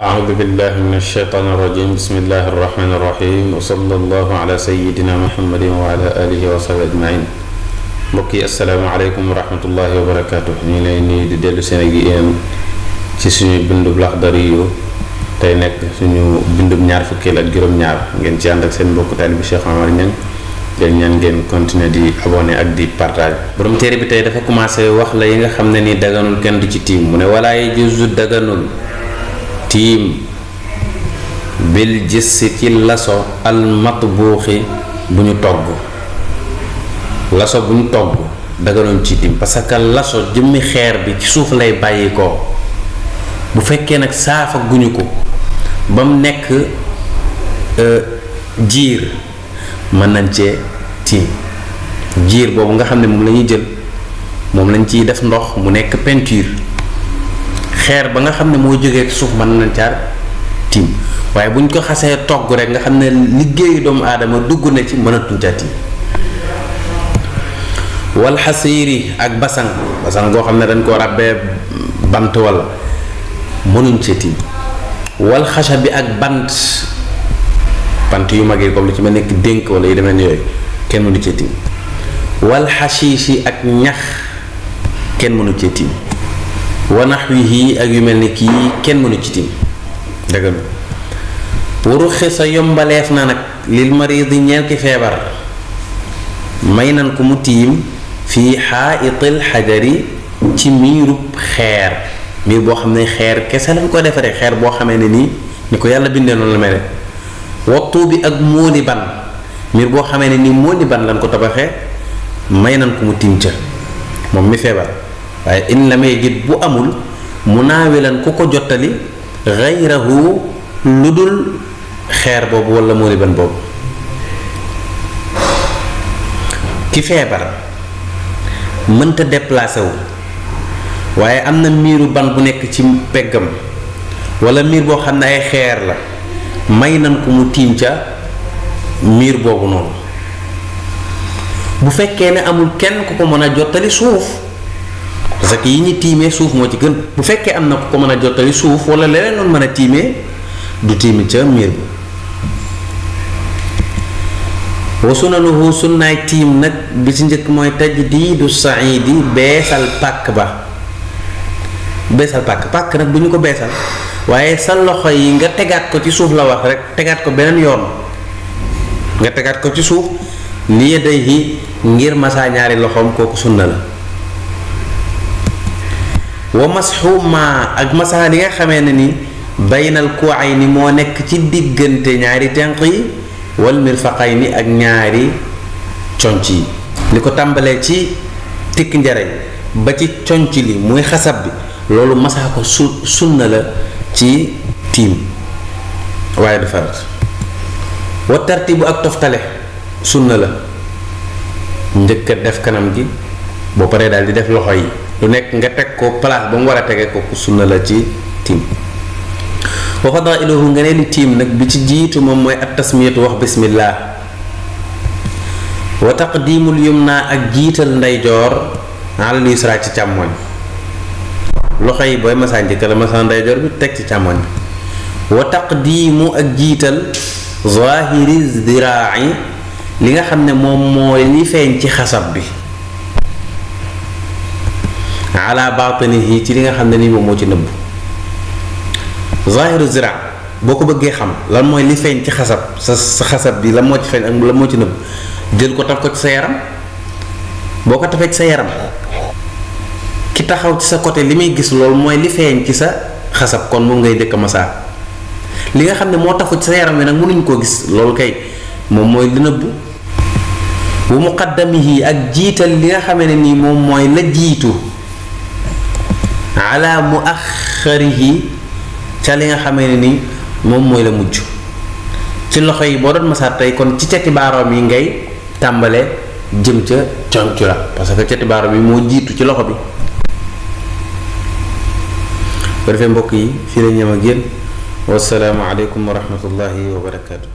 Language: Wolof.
أعوذ بالله من الشيطان الرجيم بسم الله الرحمن الرحيم وصلى الله على سيدنا محمد وعلى آله وصحبه أجمعين. mbokk yi asalaamaaleykum wa rahmatullahi wa barakaatu. ñu ngi lay nuyu di dellu seen ak yéen ci suñu bindub Laxdari yu tey nekk suñu bindub ñaar fukkeel ak juróom-ñaar ngeen ci ànd ak seen mbokk taalibe bi Cheikh Omar Niang leen ñaan ngeen continuer di abonné ak di partage. borom téere bi tey dafa commencé wax la yi nga xam ne ni daganul kenn du ci tiim mu ne walaaye juzu daganul tiim bil jissi ci laso al matbuuxi bu ñu togg. laso bu ñu togg daganoon ci tiim parce que laso jëmmi xeer bi ci suuf lay bàyyi ko bu fekkee nag saafa guñu ko ba mu nekk jiir mën nañ cee tiim jiir boobu nga xam ne moom la ñuy jël moom lañ ciy def ndox mu nekk peinture xeer ba nga xam ne moo jógee ci suuf mën nañ caar tiim waaye bu ñu ko xasee togg rek nga xam ne liggéeyu doomu aadama dugg na ci mënatuñ caa tiim. wal xasiiri ak basang goo xam ne dañ koo ràbbee bant wala mënuñ ci tiim wal xasa bi ak bant yu mag yi comme lu ci mel nekk dénk wala yu demee ni yooyu kenn mënu ci tiim wal xashiishi ak ñax kenn mënu ci tiim wa naxwihi ak yu mel ni kii kenn mënu ci tiim dëgg la waru xisa yombaleef na nag lil maridi ñeel ki feebar may nan ko mu tiim fii xaa'itil xajari ci miirub xeer miir boo xam ne xeer kese lañ ko defaree xeer boo xamee ne nii ni ko yàlla bindee noonu la mel wattu bi ak móoli ban miir boo xamee ne nii móoli ban lañ ko tabaxee may nañ ko mu tiim ca moom mi feebar waaye in la may jit bu amul mu naawilan ku ko jottali xayrahu lu dul xeer boobu wala móoli ban boobu ki feebar mënta déplacé wu waaye am na miiru ban bu nekk ci peggam wala miir boo xam ne ay xeer la may nan ko mu tiim ca miir boobu noonu bu fekkee ne amul kenn ku ko mën a jottali suuf parce que yi ñu tiimee suuf moo ci gën bu fekkee am na ku ko mën a jottali suuf wala leneen loolu mën a tiimee du tiimi ca miir bi wa sunanuhu sunnaay tiim nag bi ci njëkk mooy tajdiidu saidi beesal pàkk ba beesal pàkk nag bu ñu ko beesal waaye sa loxo yi nga tegaat ko ci suuf la wax rek tegaat ko beneen yoon nga tegaat ko ci suuf li yadayhi ngir masaa ñaari loxoom kooku sunna la wa masxu ma ak masaa li nga xamee ne ni baynal kuwayni moo nekk ci diggante ñaari tenq yi wal mirfaqayni ak ñaari conc yi li ko tàmbalee ci tikk njare ba ci conc li muy xasab bi loolu masaa ko sunna la ci tiim waaye du farat wa tartibu ak toftale sunna la njëkk a def kanam gi boo paree daal di def loxo yi lu nekk nga teg ko place ba mu war a tege ko sunna la ci tiim wa fadailuhu nga ne li tiim nag bi ci jiitu moom mooy at tasmiyatu wax bismillah wa taqdimul yumna ak jiital ndeyjoor alal yusra ci càmmoñ loxo yi booy masaa njëkk la masaa ndeyjoor bi teg ci càmmoñ bi wa taqdimu ak jiital zahiri ziraai li nga xam ne moom mooy li feeñ ci xasab bi ala batinihi ci li nga xam ne nii moom moo ci nëbb zahiru zira boo ko bëggee xam lan mooy li feeñ ci xasab sa xasab bi lan moo ci feeñ ak lan moo ci nëbb jël ko taf ko ci sa yaram boo ko tafee ci sa yaram ki taxaw ci sa côté li muy gis loolu mooy li feeñ ci sa xasab kon moom ngay jëkk masaa li nga xam ne moo tafu ci sa yaram wi nag mënuñ koo gis loolu kay moom mooy li nëbb bu muqaddamihi ak jiital li nga xamee ne nii moom mooy la jiitu ala muaxarihi ca li nga xamee ne ni moom mooy la mujj ci loxo yi boo doon masaat tey kon ci cati baaroom yi ngay tàmbale jëm ca conc la parce que cati baaroom yi moo jiitu ci loxo bi ko defee mbokk yi fii la ñëm ak yéen wasalaamu aleykum wa rahmatullahi wa barakaatu.